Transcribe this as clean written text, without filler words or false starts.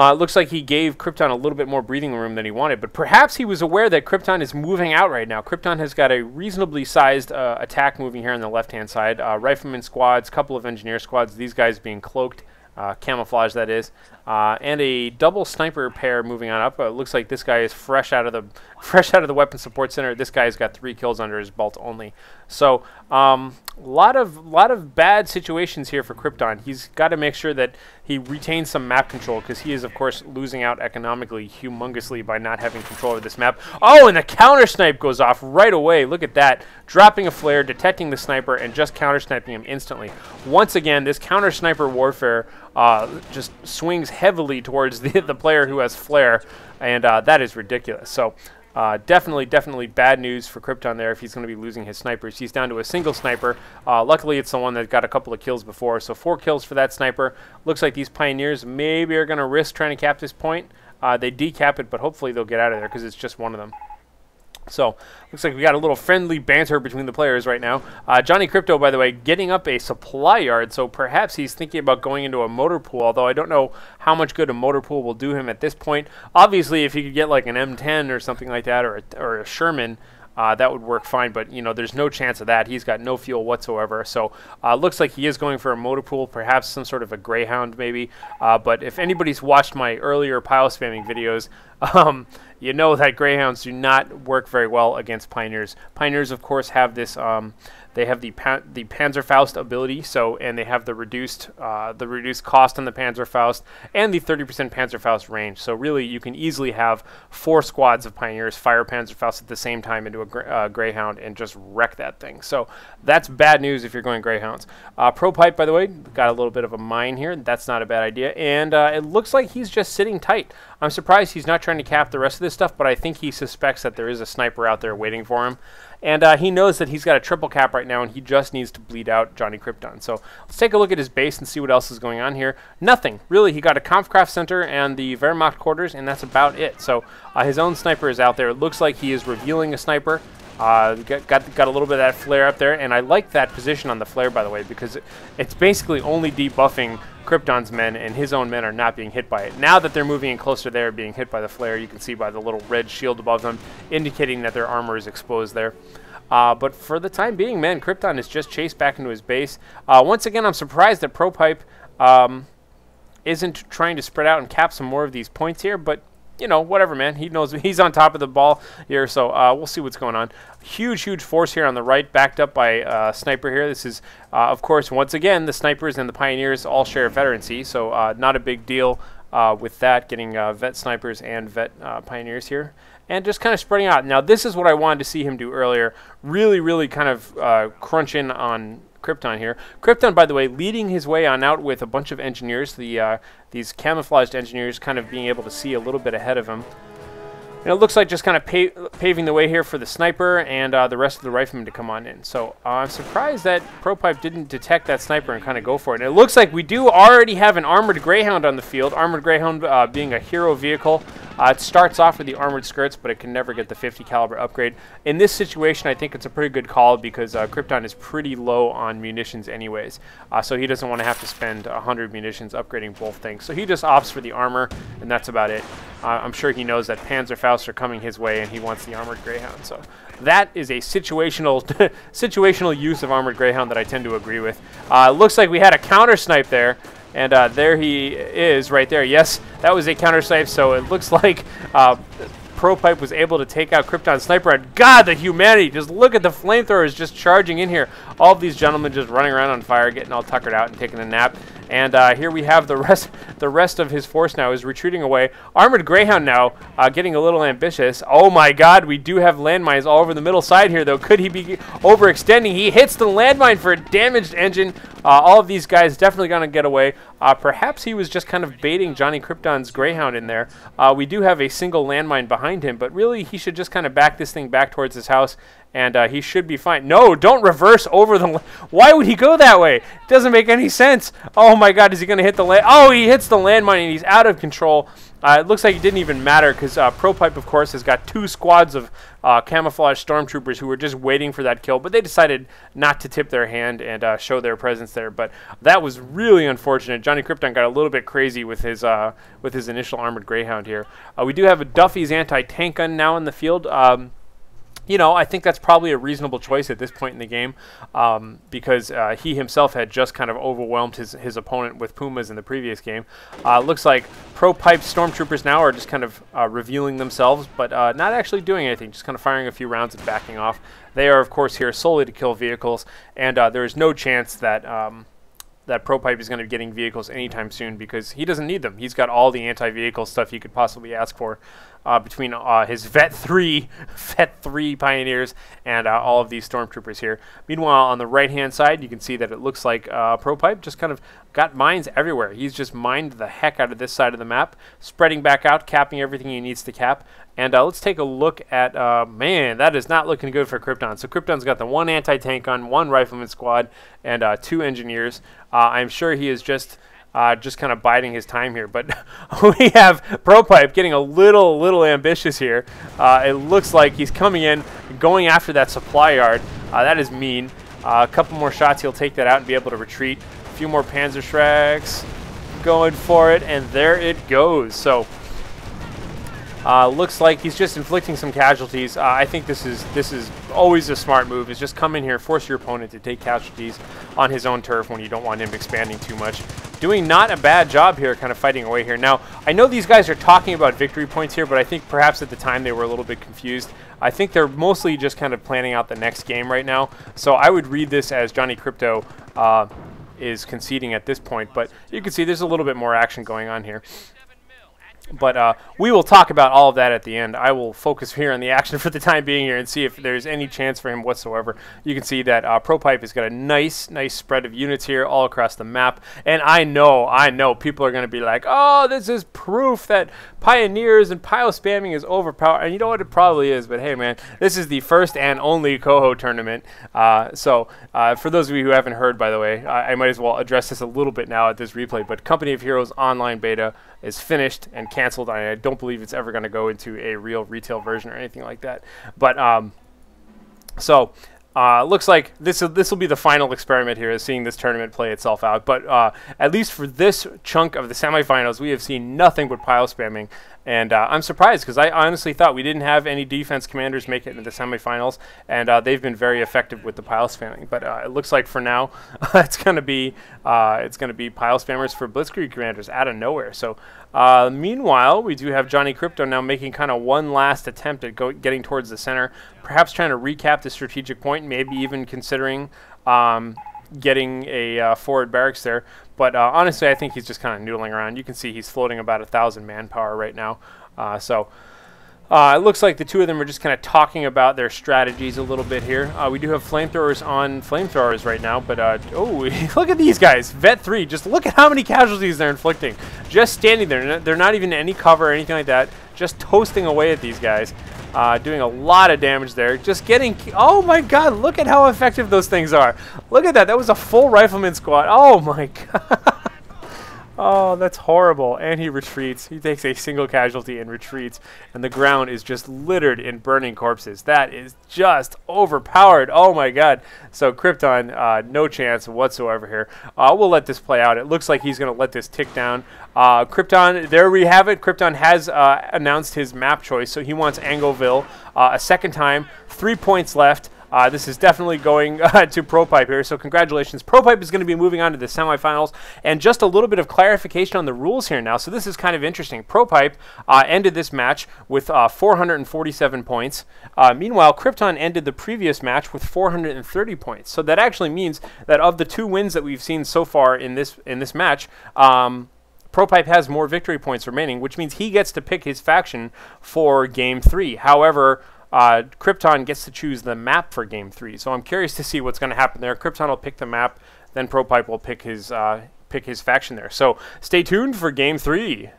It looks like he gave CryptoN a little bit more breathing room than he wanted, but perhaps he was aware that CryptoN is moving out right now. CryptoN has got a reasonably sized attack moving here on the left-hand side. Rifleman squads, couple of engineer squads, these guys being cloaked, camouflage that is, and a double sniper pair moving on up. It looks like this guy is fresh out of the weapon support center. This guy's got 3 kills under his belt only. So lot of bad situations here for CryptoN. He's got to make sure that he retains some map control, because he is of course losing out economically humongously by not having control of this map. Oh, and the counter snipe goes off right away. Look at that, dropping a flare, detecting the sniper, and just counter sniping him instantly. Once again, this counter sniper warfare just swings heavily towards the player who has flare, and that is ridiculous. So definitely bad news for CryptoN there if he's going to be losing his snipers. He's down to a single sniper. Luckily, it's the one that got a couple of kills before, so 4 kills for that sniper. Looks like these Pioneers maybe are going to risk trying to cap this point. They decap it, but hopefully they'll get out of there because it's just one of them. So, looks like we got a little friendly banter between the players right now. Johnny Crypto, by the way, getting up a supply yard, so perhaps he's thinking about going into a motor pool, although I don't know how much good a motor pool will do him at this point. Obviously, if he could get like an M10 or something like that, or a Sherman, that would work fine, but you know, there's no chance of that. He's got no fuel whatsoever. So looks like he is going for a motor pool, perhaps some sort of a Greyhound maybe. But if anybody's watched my earlier pile spamming videos, you know that Greyhounds do not work very well against Pioneers. Pioneers, of course, have this. They have the Panzerfaust ability, and they have the reduced cost on the Panzerfaust and the 30% Panzerfaust range. So really, you can easily have 4 squads of Pioneers fire Panzerfaust at the same time into a Greyhound and just wreck that thing. So that's bad news if you're going Greyhounds. ProPipe, by the way, got a little bit of a mine here. That's not a bad idea, and it looks like he's just sitting tight. I'm surprised he's not trying to cap the rest of this stuff, but I think he suspects that there is a sniper out there waiting for him. And he knows that he's got a triple cap right now, and he just needs to bleed out Johnny CryptoN. So let's take a look at his base and see what else is going on here. Nothing, really. He got a Kampfkraft Center and the Wehrmacht quarters, and that's about it. So his own sniper is out there. It looks like he is revealing a sniper. Got a little bit of that flare up there, and I like that position on the flare, by the way, because it's basically only debuffing CryptoN's men, and his own men are not being hit by it. Now that they're moving in closer, they're being hit by the flare. You can see by the little red shield above them, indicating that their armor is exposed there. But for the time being, man, CryptoN is just chased back into his base. Once again, I'm surprised that ProPipe isn't trying to spread out and cap some more of these points here, but you know, whatever, man. He knows he's on top of the ball here, so we'll see what's going on. Huge force here on the right, backed up by Sniper here. This is, of course, once again, the Snipers and the Pioneers all share veterancy, so not a big deal with that, getting vet Snipers and vet Pioneers here. And just kind of spreading out. Now, this is what I wanted to see him do earlier. Really kind of crunch in on CryptoN here. CryptoN, by the way, leading his way on out with a bunch of engineers. These camouflaged engineers kind of being able to see a little bit ahead of him. And it looks like just kind of paving the way here for the sniper and the rest of the riflemen to come on in. So I'm surprised that ProPipe didn't detect that sniper and kind of go for it. And it looks like we do already have an armored Greyhound on the field. Armored Greyhound being a hero vehicle. It starts off with the armored skirts, but it can never get the 50 caliber upgrade. In this situation, I think it's a pretty good call because CryptoN is pretty low on munitions anyways. So he doesn't want to have to spend 100 munitions upgrading both things. So he just opts for the armor, and that's about it. I'm sure he knows that Panzerfaust are coming his way, and he wants the armored Greyhound. So that is a situational situational use of armored Greyhound that I tend to agree with. Looks like we had a counter snipe there. And there he is right there. Yes, that was a counter snipe, so it looks like ProPipe was able to take out CryptoN Sniper. And God, the humanity. Just look at the flamethrowers just charging in here. All of these gentlemen just running around on fire, getting all tuckered out and taking a nap. And here we have the rest of his force now is retreating away. Armored Greyhound now getting a little ambitious. Oh my God, we do have landmines all over the middle side here, though. Could he be overextending? He hits the landmine for a damaged engine. All of these guys definitely going to get away. Perhaps he was just kind of baiting Johnny CryptoN's Greyhound in there. We do have a single landmine behind him, but really he should just kind of back this thing back towards his house and he should be fine. No, don't reverse over the... Why would he go that way? It doesn't make any sense. Oh my god, is he going to hit the land? Oh, he hits the landmine, and he's out of control. It looks like it didn't even matter because ProPipe, of course, has got 2 squads of camouflage stormtroopers who were just waiting for that kill, but they decided not to tip their hand and show their presence there. But that was really unfortunate. Johnny CryptoN got a little bit crazy with his initial armored Greyhound here. We do have a Duffy's anti-tank gun now in the field. You know, I think that's probably a reasonable choice at this point in the game because he himself had just kind of overwhelmed his opponent with Pumas in the previous game. Looks like ProPipe stormtroopers now are just kind of revealing themselves, but not actually doing anything, just kind of firing a few rounds and backing off. They are, of course, here solely to kill vehicles, and there is no chance that that ProPipe is going to be getting vehicles anytime soon because he doesn't need them. He's got all the anti-vehicle stuff he could possibly ask for between his Vet 3 Pioneers and all of these Stormtroopers here. Meanwhile, on the right-hand side, you can see that it looks like ProPipe just kind of got mines everywhere. He's just mined the heck out of this side of the map, spreading back out, capping everything he needs to cap. And let's take a look at, man, that is not looking good for CryptoN. So CryptoN's got the 1 anti-tank gun, 1 rifleman squad, and 2 engineers. I'm sure he is just kind of biding his time here. But we have ProPipe getting a little ambitious here. It looks like he's coming in, going after that supply yard. That is mean. A couple more shots, he'll take that out and be able to retreat. A few more Panzer Schrecks going for it, and there it goes. So looks like he's just inflicting some casualties. I think this is always a smart move, is just come in here, force your opponent to take casualties on his own turf when you don't want him expanding too much. Doing not a bad job here, kind of fighting away here. Now, I know these guys are talking about victory points here, but I think perhaps at the time they were a little bit confused. I think they're mostly just kind of planning out the next game right now. So I would read this as Johnny Crypto is conceding at this point, but you can see there's a little bit more action going on here. But we will talk about all of that at the end. I will focus here on the action for the time being here and see if there's any chance for him whatsoever. You can see that ProPipe has got a nice spread of units here all across the map. And I know people are going to be like, oh, this is proof that Pioneers and pile spamming is overpowered. And you know what? It probably is. But hey, man, this is the first and only Coho tournament. So for those of you who haven't heard, by the way, I might as well address this a little bit now at this replay. But Company of Heroes Online Beta is finished and canceled. I don't believe it's ever going to go into a real retail version or anything like that. But looks like this will be the final experiment here, is seeing this tournament play itself out. But at least for this chunk of the semifinals, we have seen nothing but pile spamming. And I'm surprised because I honestly thought we didn't have any defense commanders make it into the semifinals, and they've been very effective with the pile spamming. But it looks like for now it's going to be pile spammers for Blitzkrieg commanders out of nowhere. So meanwhile, we do have Johnny Crypto now making kind of one last attempt at getting towards the center, perhaps trying to recap the strategic point, maybe even considering getting a forward barracks there. But honestly, I think he's just kind of noodling around. You can see he's floating about 1,000 manpower right now. It looks like the two of them are just kind of talking about their strategies a little bit here. We do have flamethrowers on flamethrowers right now, but oh, look at these guys. Vet 3, just look at how many casualties they're inflicting. Just standing there. They're not even in any cover or anything like that. Just toasting away at these guys. Doing a lot of damage there. Just getting... Oh my god, look at how effective those things are. Look at that. That was a full rifleman squad. Oh my god. Oh, that's horrible. And he retreats. He takes a single casualty and retreats. And the ground is just littered in burning corpses. That is just overpowered. Oh my god. So CryptoN, no chance whatsoever here. We'll let this play out. It looks like he's going to let this tick down. CryptoN, there we have it. CryptoN has announced his map choice. So he wants Angoville a second time. 3 points left. This is definitely going to ProPipe here, so congratulations. ProPipe is going to be moving on to the semifinals, and just a little bit of clarification on the rules here now. So this is kind of interesting. ProPipe ended this match with 447 points. Meanwhile, CryptoN ended the previous match with 430 points. So that actually means that of the 2 wins that we've seen so far in this match, ProPipe has more victory points remaining, which means he gets to pick his faction for Game 3. However, CryptoN gets to choose the map for Game 3, so I'm curious to see what's going to happen there. CryptoN will pick the map, then ProPipe will pick his faction there. So stay tuned for Game 3.